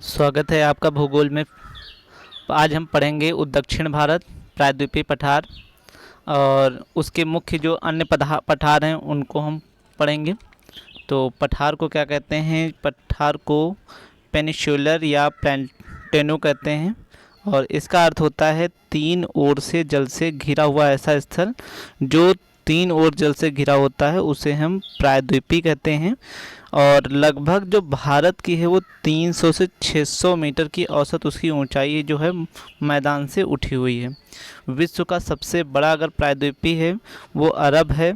स्वागत है आपका भूगोल में। आज हम पढ़ेंगे दक्षिण भारत प्रायद्वीपीय पठार और उसके मुख्य जो अन्य पठार हैं उनको हम पढ़ेंगे। तो पठार को क्या कहते हैं? पठार को पेनिनसुलर या प्लेटो कहते हैं और इसका अर्थ होता है तीन ओर से जल से घिरा हुआ ऐसा स्थल। जो तीन ओर जल से घिरा होता है उसे हम प्रायद्वीपीय कहते हैं। और लगभग जो भारत की है वो 300 से 600 मीटर की औसत उसकी ऊंचाई जो है मैदान से उठी हुई है। विश्व का सबसे बड़ा अगर प्रायद्वीपीय है वो अरब है,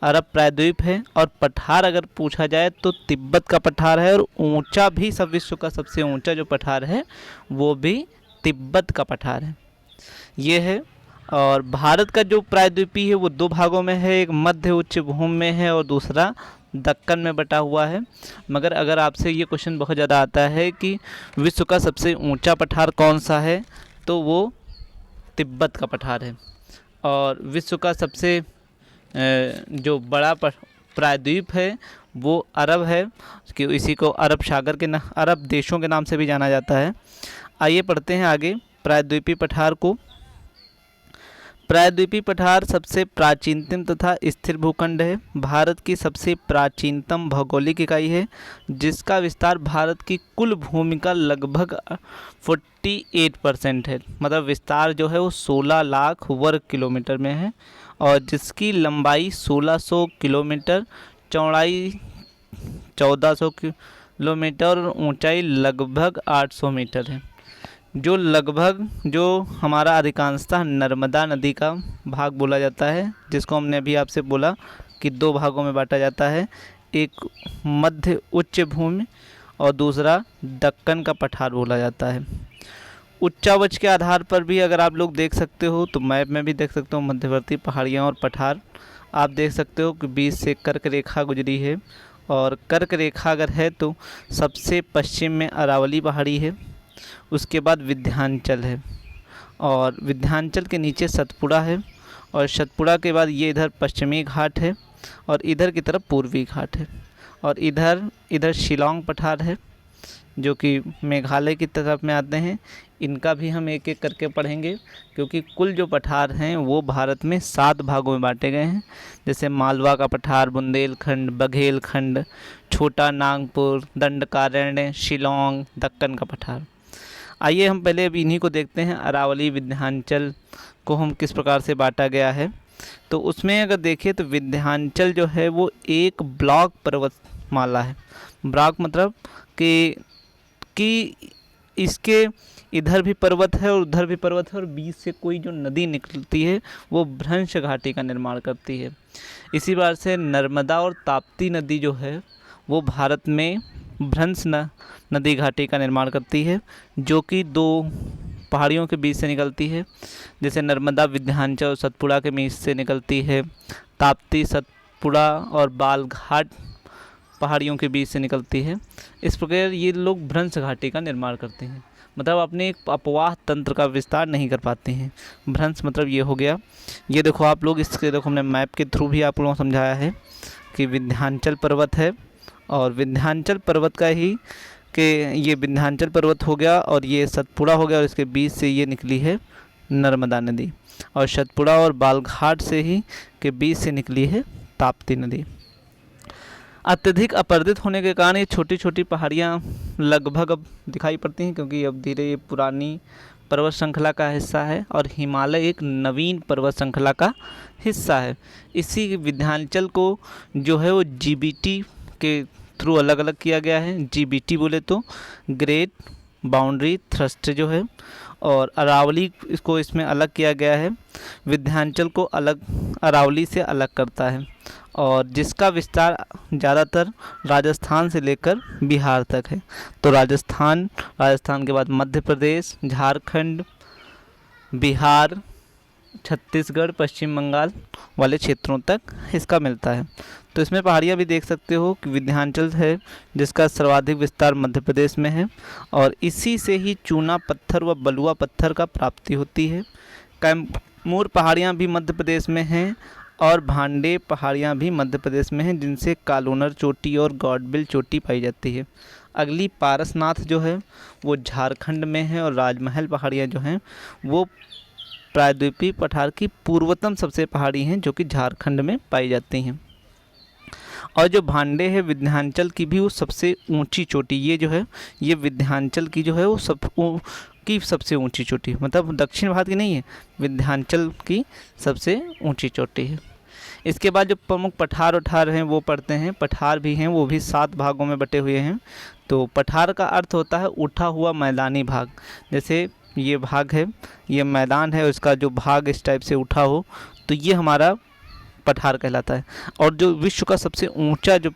अरब प्रायद्वीप है। और पठार अगर पूछा जाए तो तिब्बत का पठार है और ऊंचा भी सब विश्व का सबसे ऊंचा जो पठार है वो भी तिब्बत का पठार है। ये है। और भारत का जो प्रायद्वीपीय है वो दो भागों में है, एक मध्य उच्च भूमि में है और दूसरा दक्कन में बटा हुआ है। मगर अगर आपसे ये क्वेश्चन बहुत ज़्यादा आता है कि विश्व का सबसे ऊंचा पठार कौन सा है, तो वो तिब्बत का पठार है। और विश्व का सबसे जो बड़ा प्रायद्वीप है वो अरब है, कि इसी को अरब सागर के अरब देशों के नाम से भी जाना जाता है। आइए पढ़ते हैं आगे प्रायद्वीपीय पठार को। प्रायद्वीपीय पठार सबसे प्राचीनतम तथा स्थिर भूखंड है। भारत की सबसे प्राचीनतम भौगोलिक इकाई है जिसका विस्तार भारत की कुल भूमि का लगभग 48% है। मतलब विस्तार जो है वो 16 लाख वर्ग किलोमीटर में है और जिसकी लंबाई 1600 किलोमीटर, चौड़ाई 1400 किलोमीटर और ऊंचाई लगभग 800 मीटर है। जो हमारा अधिकांशतः नर्मदा नदी का भाग बोला जाता है, जिसको हमने अभी आपसे बोला कि दो भागों में बांटा जाता है, एक मध्य उच्च भूमि और दूसरा दक्कन का पठार बोला जाता है। उच्चावच के आधार पर भी अगर आप लोग देख सकते हो तो मैप में भी देख सकते हो मध्यवर्ती पहाड़ियाँ और पठार आप देख सकते हो कि बीच से कर्क रेखा गुजरी है। और कर्क रेखा अगर है तो सबसे पश्चिम में अरावली पहाड़ी है, उसके बाद विंध्याचल है और विंध्याचल के नीचे सतपुड़ा है और सतपुड़ा के बाद ये इधर पश्चिमी घाट है और इधर की तरफ पूर्वी घाट है और इधर शिलांग पठार है जो कि मेघालय की तरफ में आते हैं। इनका भी हम एक एक करके पढ़ेंगे क्योंकि कुल जो पठार हैं वो भारत में 7 भागों में बांटे गए हैं, जैसे मालवा का पठार, बुंदेलखंड, बघेलखंड, छोटा नागपुर, दंडकारण्य, शिलांग, दक्कन का पठार। आइए हम पहले अभी इन्हीं को देखते हैं। अरावली विंध्याचल को हम किस प्रकार से बांटा गया है, तो उसमें अगर देखें तो विंध्याचल जो है वो एक ब्लॉक पर्वतमाला है। ब्लॉक मतलब कि इसके इधर भी पर्वत है और उधर भी पर्वत है और बीच से कोई जो नदी निकलती है वो भ्रंश घाटी का निर्माण करती है। इसी बार से नर्मदा और ताप्ती नदी जो है वो भारत में भ्रंश नदी घाटी का निर्माण करती है, जो कि दो पहाड़ियों के बीच से निकलती है। जैसे नर्मदा विंध्याचल और सतपुड़ा के बीच से निकलती है, ताप्ती सतपुड़ा और बालघाट पहाड़ियों के बीच से निकलती है। इस प्रकार ये लोग भ्रंश घाटी का निर्माण करते हैं, मतलब अपने एक अपवाह तंत्र का विस्तार नहीं कर पाते हैं। भ्रंश मतलब ये हो गया। ये देखो आप लोग, इसके देखो हमने मैप के थ्रू भी आप लोगों को समझाया है कि विंध्याचल पर्वत है और विंध्याचल पर्वत का ही कि ये विंध्याचल पर्वत हो गया और ये सतपुड़ा हो गया और इसके बीच से ये निकली है नर्मदा नदी और सतपुड़ा और बालघाट से ही के बीच से निकली है ताप्ती नदी। अत्यधिक अपरदित होने के कारण ये छोटी छोटी पहाड़ियाँ लगभग अब दिखाई पड़ती हैं क्योंकि अब धीरे ये पुरानी पर्वत श्रृंखला का हिस्सा है और हिमालय एक नवीन पर्वत श्रृंखला का हिस्सा है। इसी विंध्याचल को जो है वो जीबीटी के थ्रू अलग अलग किया गया है। जीबीटी बोले तो ग्रेट बाउंड्री थ्रस्ट जो है, और अरावली इसको इसमें अलग किया गया है। विंध्याचल को अलग अरावली से अलग करता है और जिसका विस्तार ज़्यादातर राजस्थान से लेकर बिहार तक है। तो राजस्थान के बाद मध्य प्रदेश, झारखंड, बिहार, छत्तीसगढ़, पश्चिम बंगाल वाले क्षेत्रों तक इसका मिलता है। तो इसमें पहाड़ियाँ भी देख सकते हो कि विंध्याचल है जिसका सर्वाधिक विस्तार मध्य प्रदेश में है और इसी से ही चूना पत्थर व बलुआ पत्थर का प्राप्ति होती है। कैमूर पहाड़ियाँ भी मध्य प्रदेश में हैं और भांडे पहाड़ियाँ भी मध्य प्रदेश में हैं जिनसे कालूनर चोटी और गॉडबिल चोटी पाई जाती है। अगली पारसनाथ जो है वो झारखंड में है, और राजमहल पहाड़ियाँ जो हैं वो प्रायद्वीपीय पठार की पूर्वतम सबसे पहाड़ी हैं जो कि झारखंड में पाई जाती हैं। और जो भांडे है विंध्याचल की भी वो सबसे ऊंची चोटी, ये जो है ये विंध्याचल की जो है वो की सबसे ऊंची चोटी, मतलब दक्षिण भारत की नहीं है, विंध्याचल की सबसे ऊंची चोटी है। इसके बाद जो प्रमुख पठार उठार हैं वो पढ़ते हैं। पठार भी हैं, वो भी 7 भागों में बटे हुए हैं। तो पठार का अर्थ होता है उठा हुआ मैदानी भाग। जैसे ये भाग है, ये मैदान है, उसका जो भाग इस टाइप से उठा हो तो ये हमारा पठार कहलाता है। और जो विश्व का सबसे ऊंचा जो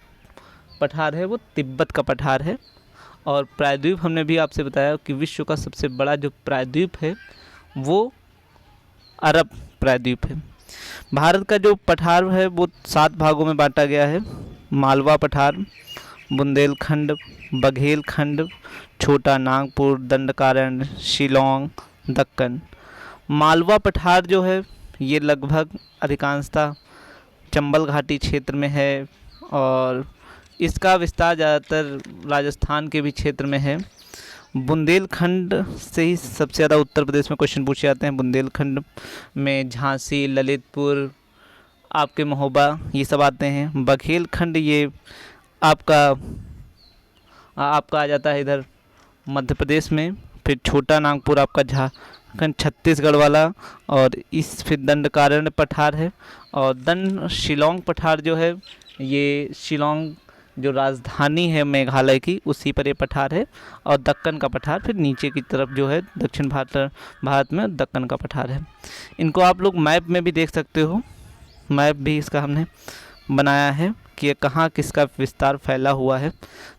पठार है वो तिब्बत का पठार है। और प्रायद्वीप हमने भी आपसे बताया कि विश्व का सबसे बड़ा जो प्रायद्वीप है वो अरब प्रायद्वीप है। भारत का जो पठार है वो 7 भागों में बांटा गया है। मालवा पठार, बुंदेलखंड, बघेलखंड, छोटा नागपुर, दंडकारण्य, शिलोंग, दक्कन। मालवा पठार जो है ये लगभग अधिकांशतः चंबल घाटी क्षेत्र में है, और इसका विस्तार ज़्यादातर राजस्थान के भी क्षेत्र में है। बुंदेलखंड से ही सबसे ज़्यादा उत्तर प्रदेश में क्वेश्चन पूछे जाते हैं। बुंदेलखंड में झांसी, ललितपुर, आपके महोबा, ये सब आते हैं। बघेलखंड ये आपका आ जाता है इधर मध्य प्रदेश में। फिर छोटा नागपुर आपका झारखंड छत्तीसगढ़ वाला, और इस फिर दंडकारण्य पठार है। और शिलोंग पठार जो है ये शिलोंग जो राजधानी है मेघालय की, उसी पर ये पठार है। और दक्कन का पठार फिर नीचे की तरफ जो है दक्षिण भारत में दक्कन का पठार है। इनको आप लोग मैप में भी देख सकते हो, मैप भी इसका हमने बनाया है कि ये कहाँ किसका विस्तार फैला हुआ है।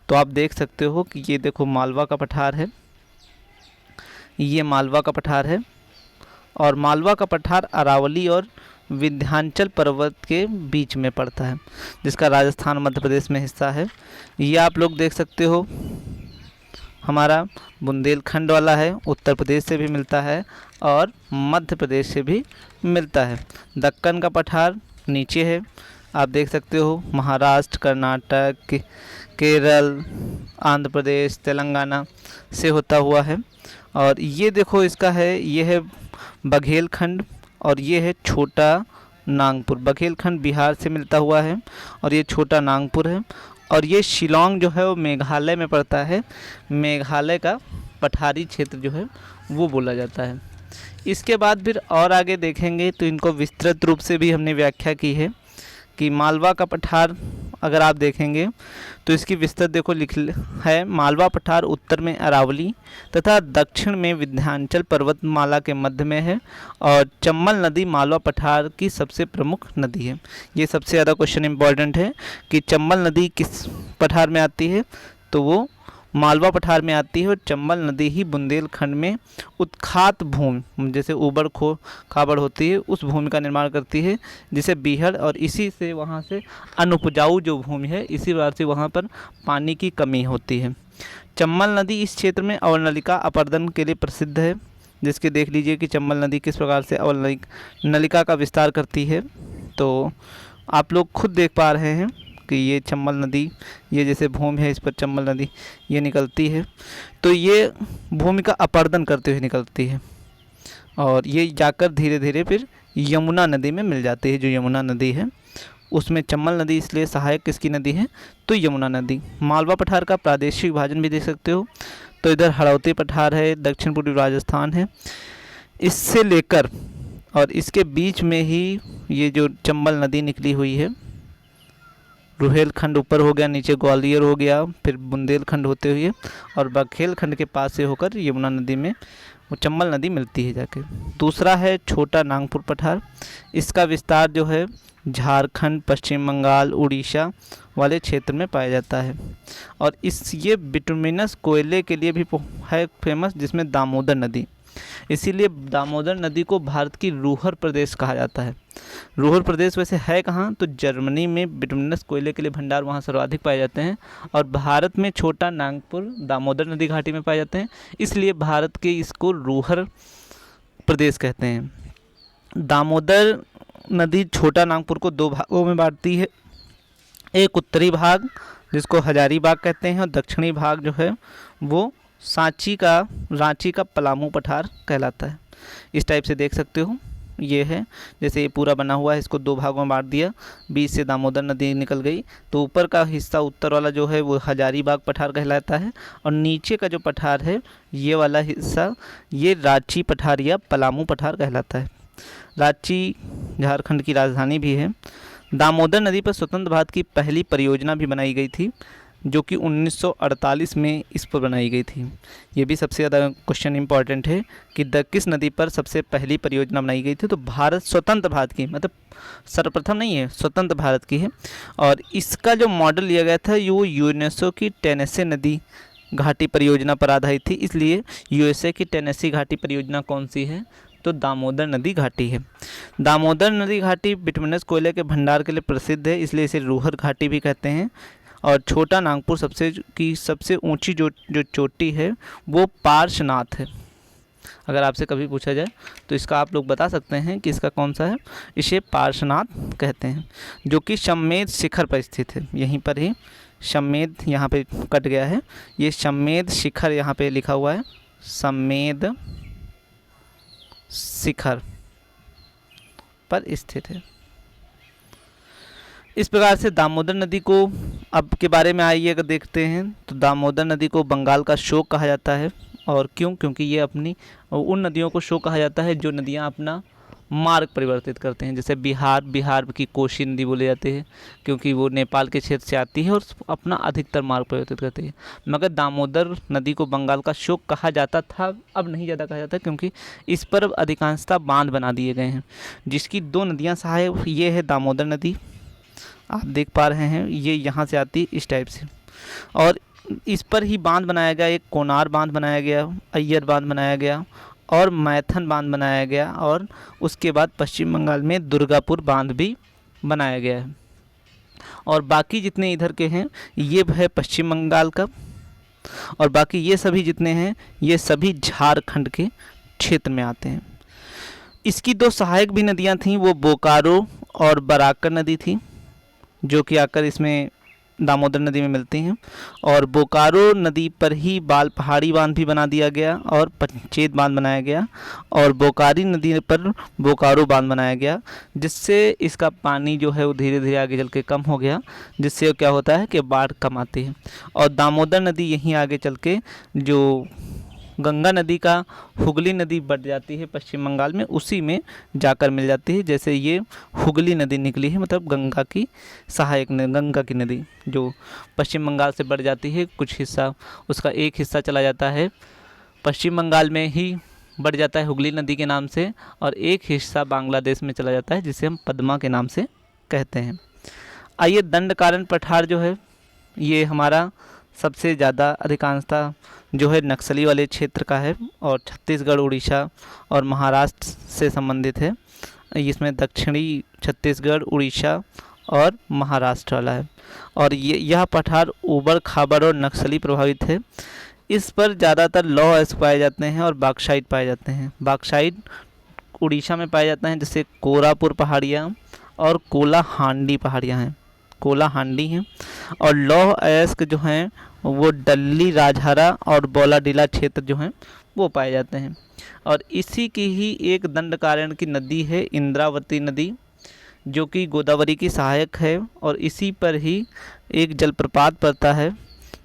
तो आप देख सकते हो कि ये देखो मालवा का पठार है, ये मालवा का पठार है। और मालवा का पठार अरावली और विंध्याचल पर्वत के बीच में पड़ता है, जिसका राजस्थान मध्य प्रदेश में हिस्सा है। ये आप लोग देख सकते हो हमारा बुंदेलखंड वाला है, उत्तर प्रदेश से भी मिलता है और मध्य प्रदेश से भी मिलता है। दक्कन का पठार नीचे है, आप देख सकते हो महाराष्ट्र, कर्नाटक, केरल, आंध्र प्रदेश, तेलंगाना से होता हुआ है। और ये देखो इसका है, ये है बघेलखंड और ये है छोटा नागपुर। बघेलखंड बिहार से मिलता हुआ है और ये छोटा नागपुर है। और ये शिलोंग जो है वो मेघालय में पड़ता है, मेघालय का पठारी क्षेत्र जो है वो बोला जाता है। इसके बाद फिर और आगे देखेंगे तो इनको विस्तृत रूप से भी हमने व्याख्या की है कि मालवा का पठार अगर आप देखेंगे तो इसकी विस्तृत देखो लिख है, मालवा पठार उत्तर में अरावली तथा दक्षिण में विंध्याचल पर्वतमाला के मध्य में है और चम्बल नदी मालवा पठार की सबसे प्रमुख नदी है। ये सबसे ज़्यादा क्वेश्चन इम्पॉर्टेंट है कि चम्बल नदी किस पठार में आती है, तो वो मालवा पठार में आती है। और चम्बल नदी ही बुंदेलखंड में उत्खात भूमि जैसे ऊबड़ खाबड़ होती है उस भूमि का निर्माण करती है जिसे बीहड़, और इसी से वहाँ से अनुपजाऊ जो भूमि है इसी वजह से वहाँ पर पानी की कमी होती है। चम्बल नदी इस क्षेत्र में अवनलिका अपर्दन के लिए प्रसिद्ध है, जिसके देख लीजिए कि चम्बल नदी किस प्रकार से अवनलिका का विस्तार करती है। तो आप लोग खुद देख पा रहे हैं कि ये चम्बल नदी, ये जैसे भूमि है इस पर चम्बल नदी ये निकलती है, तो ये भूमि का अपर्दन करते हुए निकलती है और ये जाकर धीरे धीरे फिर यमुना नदी में मिल जाती है। जो यमुना नदी है उसमें चम्बल नदी इसलिए सहायक किसकी नदी है, तो यमुना नदी। मालवा पठार का प्रादेशिक विभाजन भी देख सकते हो, तो इधर हड़ौती पठार है, दक्षिण पूर्वी राजस्थान है, इससे लेकर और इसके बीच में ही ये जो चम्बल नदी निकली हुई है, रुहेलखंड ऊपर हो गया, नीचे ग्वालियर हो गया, फिर बुंदेलखंड होते हुए और बघेलखंड के पास से होकर यमुना नदी में वो चम्बल नदी मिलती है जाके। दूसरा है छोटा नागपुर पठार, इसका विस्तार जो है झारखंड, पश्चिम बंगाल, उड़ीसा वाले क्षेत्र में पाया जाता है और ये बिटुमिनस कोयले के लिए भी है फेमस, जिसमें दामोदर नदी, इसीलिए दामोदर नदी को भारत की रूहर प्रदेश कहा जाता है। रूहर प्रदेश वैसे है कहाँ, तो जर्मनी में बिटुमिनस कोयले के लिए भंडार वहाँ सर्वाधिक पाए जाते हैं और भारत में छोटा नागपुर दामोदर नदी घाटी में पाए जाते हैं, इसलिए भारत के इसको रूहर प्रदेश कहते हैं। दामोदर नदी छोटा नागपुर को 2 भागों में बांटती है, एक उत्तरी भाग जिसको हजारीबाग कहते हैं, और दक्षिणी भाग जो है वो रांची का पलामू पठार कहलाता है। इस टाइप से देख सकते हो, ये है जैसे ये पूरा बना हुआ है, इसको दो भागों में बांट दिया, बीच से दामोदर नदी निकल गई, तो ऊपर का हिस्सा उत्तर वाला जो है वो हजारीबाग पठार कहलाता है, और नीचे का जो पठार है ये वाला हिस्सा ये रांची पठार या पलामू पठार कहलाता है। रांची झारखंड की राजधानी भी है। दामोदर नदी पर स्वतंत्र भारत की पहली परियोजना भी बनाई गई थी, जो कि 1948 में इस पर बनाई गई थी। ये भी सबसे ज़्यादा क्वेश्चन इंपॉर्टेंट है कि किस नदी पर सबसे पहली परियोजना बनाई गई थी। तो भारत स्वतंत्र भारत की, मतलब सर्वप्रथम नहीं है, स्वतंत्र भारत की है। और इसका जो मॉडल लिया गया था वो यूनेस्को की टेनेसी नदी घाटी परियोजना पर आधारित थी। इसलिए यूएसए की टेनेसी घाटी परियोजना कौन सी है, तो दामोदर नदी घाटी है। दामोदर नदी घाटी बिटुमिनस कोयले के भंडार के लिए प्रसिद्ध है, इसलिए इसे रूहर घाटी भी कहते हैं। और छोटा नागपुर सबसे ऊंची जो चोटी है वो पार्श्वनाथ है। अगर आपसे कभी पूछा जाए तो इसका आप लोग बता सकते हैं कि इसका कौन सा है, इसे पार्श्वनाथ कहते हैं, जो कि शममेध शिखर पर स्थित है। यहीं पर ही शममेध, यहाँ पे कट गया है, ये शममेध शिखर यहाँ पे लिखा हुआ है, शममेध शिखर पर स्थित है। इस प्रकार से दामोदर नदी को अब के बारे में आइए अगर देखते हैं तो दामोदर नदी को बंगाल का शोक कहा जाता है। और क्यों? क्योंकि ये अपनी उन नदियों को शोक कहा जाता है जो नदियाँ अपना मार्ग परिवर्तित करते हैं। जैसे बिहार की कोशी नदी बोले जाते हैं क्योंकि वो नेपाल के क्षेत्र से आती है और अपना अधिकतर मार्ग परिवर्तित करती है। मगर दामोदर नदी को बंगाल का शोक कहा जाता था, अब नहीं ज़्यादा कहा जाता क्योंकि इस पर अधिकांशतः बांध बना दिए गए हैं, जिसकी दो नदियाँ सहायक, ये है दामोदर नदी, आप देख पा रहे हैं, ये यहाँ से आती इस टाइप से, और इस पर ही बांध बनाया गया। एक कोनार बांध बनाया गया, अय्यर बांध बनाया गया और मैथन बांध बनाया गया, और उसके बाद पश्चिम बंगाल में दुर्गापुर बांध भी बनाया गया है। और बाकी जितने इधर के हैं ये है पश्चिम बंगाल का, और बाकी ये सभी जितने हैं ये सभी झारखंड के क्षेत्र में आते हैं। इसकी दो सहायक भी नदियाँ थीं, वो बोकारो और बराकर नदी थी, जो कि आकर इसमें दामोदर नदी में मिलती हैं। और बोकारो नदी पर ही बाल पहाड़ी बांध भी बना दिया गया और पंचेत बांध बनाया गया, और बोकारी नदी पर बोकारो बांध बनाया गया, जिससे इसका पानी जो है वो धीरे धीरे आगे चल के कम हो गया, जिससे क्या होता है कि बाढ़ कम आती है। और दामोदर नदी यहीं आगे चल के जो गंगा नदी का हुगली नदी बढ़ जाती है पश्चिम बंगाल में, उसी में जाकर मिल जाती है। जैसे ये हुगली नदी निकली है, मतलब गंगा की सहायक गंगा की नदी जो पश्चिम बंगाल से बढ़ जाती है, कुछ हिस्सा उसका एक हिस्सा चला जाता है पश्चिम बंगाल में ही बढ़ जाता है हुगली नदी के नाम से, और एक हिस्सा बांग्लादेश में चला जाता है जिसे हम पद्मा के नाम से कहते हैं। आइए, दंडकारण्य पठार जो है ये हमारा सबसे ज़्यादा अधिकांशता जो है नक्सली वाले क्षेत्र का है, और छत्तीसगढ़, उड़ीसा और महाराष्ट्र से संबंधित है। इसमें दक्षिणी छत्तीसगढ़, उड़ीसा और महाराष्ट्र वाला है, और यह पठार ऊबड़ खाबड़ और नक्सली प्रभावित है। इस पर ज़्यादातर लौह अयस्क पाए जाते हैं और बॉक्साइट पाए जाते हैं। बॉक्साइट उड़ीसा में पाए जाते हैं, जैसे कोरापुर पहाड़ियाँ और कोलाहांडी पहाड़ियाँ हैं, कोलाहांडी हैं। और लौह अयस्क जो हैं वो डल्ली, राजहरा और बौलाडीला क्षेत्र जो हैं वो पाए जाते हैं। और इसी की ही एक दंडकारण्य की नदी है इंद्रावती नदी, जो कि गोदावरी की सहायक है, और इसी पर ही एक जलप्रपात पड़ता है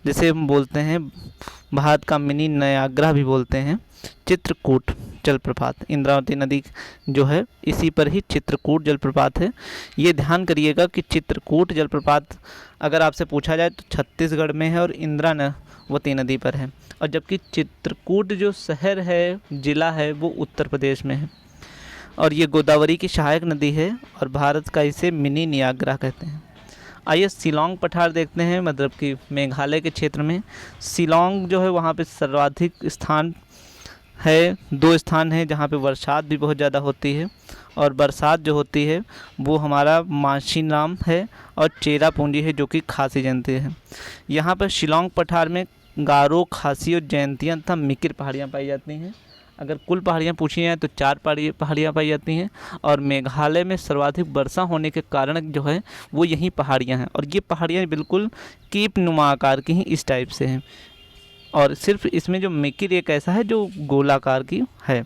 जिसे हम बोलते हैं भारत का मिनी नयाग्रा भी बोलते हैं, चित्रकूट जलप्रपात। इंद्रावती नदी जो है इसी पर ही चित्रकूट जलप्रपात है। ये ध्यान करिएगा कि चित्रकूट जलप्रपात अगर आपसे पूछा जाए तो छत्तीसगढ़ में है और इंद्रावती नदी पर है, और जबकि चित्रकूट जो शहर है, ज़िला है, वो उत्तर प्रदेश में है। और ये गोदावरी की सहायक नदी है और भारत का इसे मिनी नियाग्रा कहते हैं। आइए शिलांग पठार देखते हैं, मतलब कि मेघालय के क्षेत्र में शिलांग जो है वहाँ पे सर्वाधिक स्थान है, दो स्थान हैं जहाँ पे बरसात भी बहुत ज़्यादा होती है, और बरसात जो होती है वो हमारा माशिनाम है और चेरापूंजी है जो कि खासी जनती है। यहाँ पर शिलांग पठार में गारो, खासी और जयंतियाँ तथा मिकिर पहाड़ियाँ पाई जाती हैं। अगर कुल पहाड़ियाँ पूछी जाएँ तो 4 पहाड़ियाँ पाई जाती हैं, और मेघालय में सर्वाधिक वर्षा होने के कारण जो है वो यही पहाड़ियाँ हैं, और ये पहाड़ियाँ बिल्कुल कीप नुमा आकार की हैं, इस टाइप से हैं। और सिर्फ इसमें जो मेकिर एक ऐसा है जो गोलाकार की है,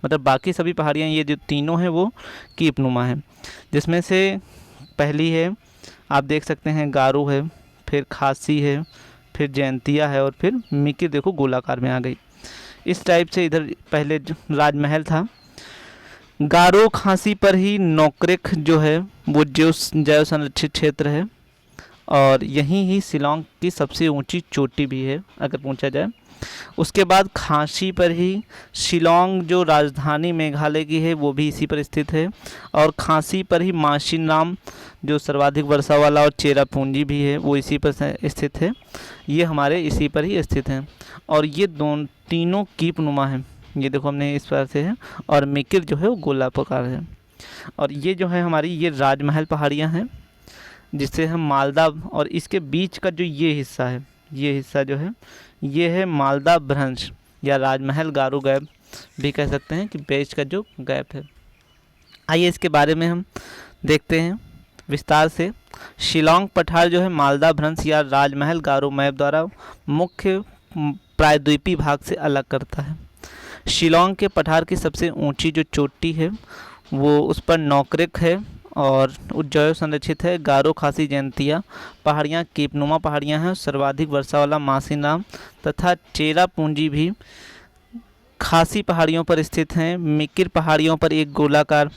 मतलब बाकी सभी पहाड़ियाँ ये जो तीनों हैं वो कीप नुमा हैं। जिसमें से पहली है, आप देख सकते हैं, गारो है, फिर खासी है, फिर जयंतिया है, और फिर मेकिर देखो गोलाकार में आ गई। इस टाइप से इधर पहले राजमहल था। गारो खासी पर ही नोकरेक जो है वो जैव संरक्षित क्षेत्र है, और यहीं ही शिलोंग की सबसे ऊंची चोटी भी है अगर पूछा जाए। उसके बाद खासी पर ही शिलोंग जो राजधानी मेघालय की है वो भी इसी पर स्थित है, और खासी पर ही माशिनराम जो सर्वाधिक वर्षा वाला और चेरापूंजी भी है वो इसी पर स्थित है। ये हमारे इसी पर ही स्थित हैं, और ये तीनों कीप नुमा हैं। ये देखो हमने इस पर से है, और मेकिर जो है वो गोलाकार है। और ये जो है हमारी ये राजमहल पहाड़ियाँ हैं, जिससे हम मालदा, और इसके बीच का जो ये हिस्सा है, ये हिस्सा जो है ये है मालदा भ्रंश या राजमहल गारो गैप भी कह सकते हैं, कि बीच का जो गैप है। आइए इसके बारे में हम देखते हैं विस्तार से। शिलोंग पठार जो है मालदा भ्रंश या राजमहल गारो मैप द्वारा मुख्य प्रायद्वीपीय भाग से अलग करता है। शिलोंग के पठार की सबसे ऊंची जो चोटी है वो उस पर नोकरेक है और जैव संरक्षित है। गारो खासी जयंतिया पहाड़ियाँ कीपनुमा पहाड़ियाँ हैं। सर्वाधिक वर्षा वाला मासिनराम तथा चेरापूंजी भी खासी पहाड़ियों पर स्थित हैं। मिकिर पहाड़ियों पर एक गोलाकार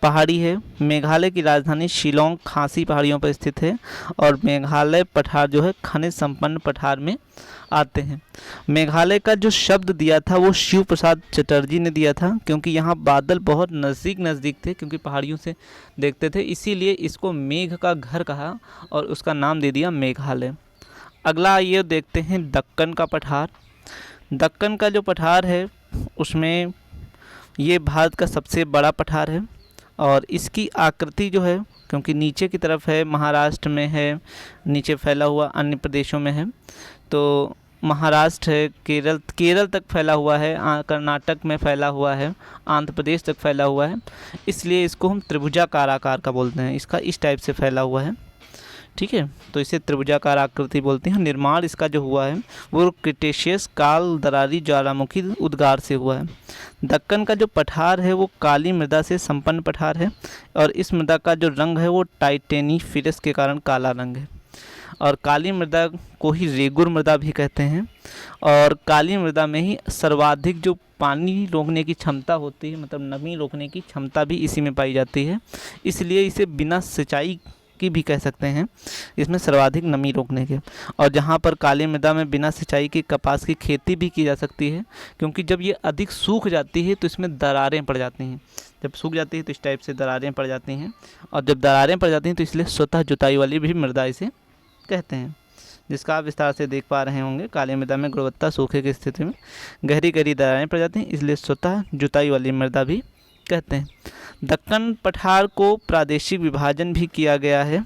पहाड़ी है। मेघालय की राजधानी शिलोंग खासी पहाड़ियों पर स्थित है, और मेघालय पठार जो है खनिज संपन्न पठार में आते हैं। मेघालय का जो शब्द दिया था वो शिव प्रसाद चटर्जी ने दिया था, क्योंकि यहाँ बादल बहुत नज़दीक थे, क्योंकि पहाड़ियों से देखते थे, इसीलिए इसको मेघ का घर कहा और उसका नाम दे दिया मेघालय। अगला ये देखते हैं दक्कन का पठार। दक्कन का जो पठार है उसमें ये भारत का सबसे बड़ा पठार है, और इसकी आकृति जो है, क्योंकि नीचे की तरफ है, महाराष्ट्र में है, नीचे फैला हुआ अन्य प्रदेशों में है, तो महाराष्ट्र है, केरल तक फैला हुआ है, कर्नाटक में फैला हुआ है, आंध्र प्रदेश तक फैला हुआ है, इसलिए इसको हम त्रिभुजाकार आकार का बोलते हैं। इसका इस टाइप से फैला हुआ है, ठीक है, तो इसे त्रिभुजाकार आकृति बोलते हैं। निर्माण इसका जो हुआ है वो क्रिटेशियस काल दरारी ज्वालामुखी उद्गार से हुआ है। दक्कन का जो पठार है वो काली मृदा से संपन्न पठार है, और इस मृदा का जो रंग है वो टाइटेनिफरस के कारण काला रंग है, और काली मृदा को ही रेगुर मृदा भी कहते हैं। और काली मृदा में ही सर्वाधिक जो पानी रोकने की क्षमता होती है, मतलब नमी रोकने की क्षमता भी इसी में पाई जाती है, इसलिए इसे बिना सिंचाई की भी कह सकते हैं, इसमें सर्वाधिक नमी रोकने के। और जहाँ पर काली मृदा में बिना सिंचाई की कपास की खेती भी की जा सकती है, क्योंकि जब ये अधिक सूख जाती है तो इसमें दरारें पड़ जाती हैं। जब सूख जाती है तो इस टाइप से दरारें पड़ जाती हैं, और जब दरारें पड़ जाती हैं तो इसलिए स्वतः जुताई वाली भी मृदा इसे कहते हैं, जिसका आप विस्तार से देख पा रहे होंगे। काली मृदा में गुणवत्ता सूखे की स्थिति में गहरी गहरी दरारें पड़ जाती हैं, इसलिए स्वतः जुताई वाली मृदा भी कहते हैं। दक्कन पठार को प्रादेशिक विभाजन भी किया गया है,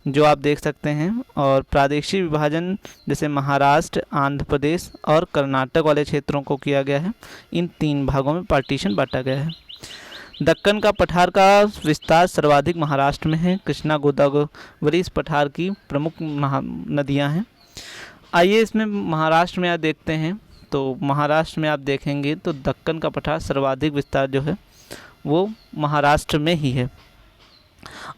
जो आप देख सकते हैं, और प्रादेशिक विभाजन जैसे महाराष्ट्र, आंध्र प्रदेश और कर्नाटक वाले क्षेत्रों को किया गया है। इन 3 भागों में पार्टीशन बांटा गया है। दक्कन का पठार का विस्तार सर्वाधिक महाराष्ट्र में है। कृष्णा गोदावरी इस पठार की प्रमुख नदियां हैं। आइए इसमें महाराष्ट्र में आप देखते हैं, तो महाराष्ट्र में आप देखेंगे तो दक्कन का पठार सर्वाधिक विस्तार जो है वो महाराष्ट्र में ही है।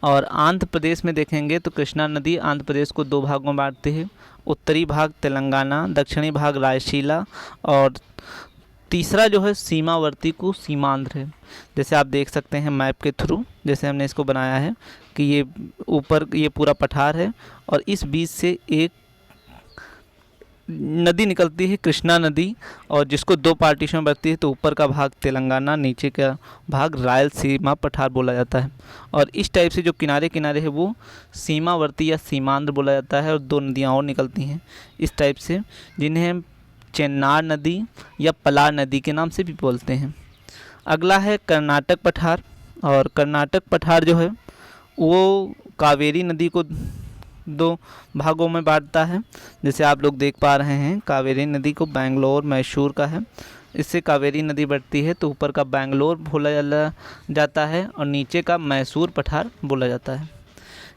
और आंध्र प्रदेश में देखेंगे तो कृष्णा नदी आंध्र प्रदेश को 2 भागों में बांटती है। उत्तरी भाग तेलंगाना, दक्षिणी भाग रायशीला, और तीसरा जो है सीमावर्ती को सीमांध्र है। जैसे आप देख सकते हैं मैप के थ्रू, जैसे हमने इसको बनाया है कि ये ऊपर ये पूरा पठार है, और इस बीच से एक नदी निकलती है, कृष्णा नदी, और जिसको 2 पार्टीशन में बढ़ती है। तो ऊपर का भाग तेलंगाना, नीचे का भाग रायलसीमा पठार बोला जाता है। और इस टाइप से जो किनारे किनारे है वो सीमावर्ती या सीमांध्र बोला जाता है, और 2 नदियाँ और निकलती हैं इस टाइप से, जिन्हें चेन्नार नदी या पलार नदी के नाम से भी बोलते हैं। अगला है कर्नाटक पठार, और कर्नाटक पठार जो है वो कावेरी नदी को 2 भागों में बांटता है। जैसे आप लोग देख पा रहे हैं, कावेरी नदी को बेंगलोर, मैसूर का है, इससे कावेरी नदी बढ़ती है, तो ऊपर का बेंगलोर बोला जाता है और नीचे का मैसूर पठार बोला जाता है।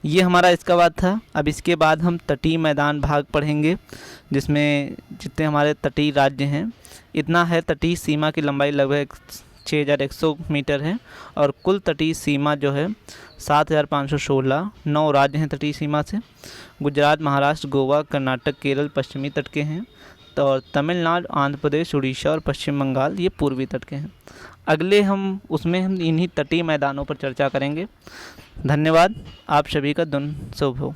ये हमारा इसका बाद था। अब इसके बाद हम तटीय मैदान भाग पढ़ेंगे, जिसमें जितने हमारे तटीय राज्य हैं, इतना है। तटीय सीमा की लंबाई लगभग 6100 मीटर है और कुल तटीय सीमा जो है 7516। 9 राज्य हैं तटीय सीमा से। गुजरात, महाराष्ट्र, गोवा, कर्नाटक, केरल पश्चिमी तट के हैं, तो और तमिलनाडु, आंध्र प्रदेश, उड़ीसा और पश्चिम बंगाल ये पूर्वी तट के हैं। अगले हम इन्हीं तटीय मैदानों पर चर्चा करेंगे। धन्यवाद। आप सभी का दिन शुभ हो।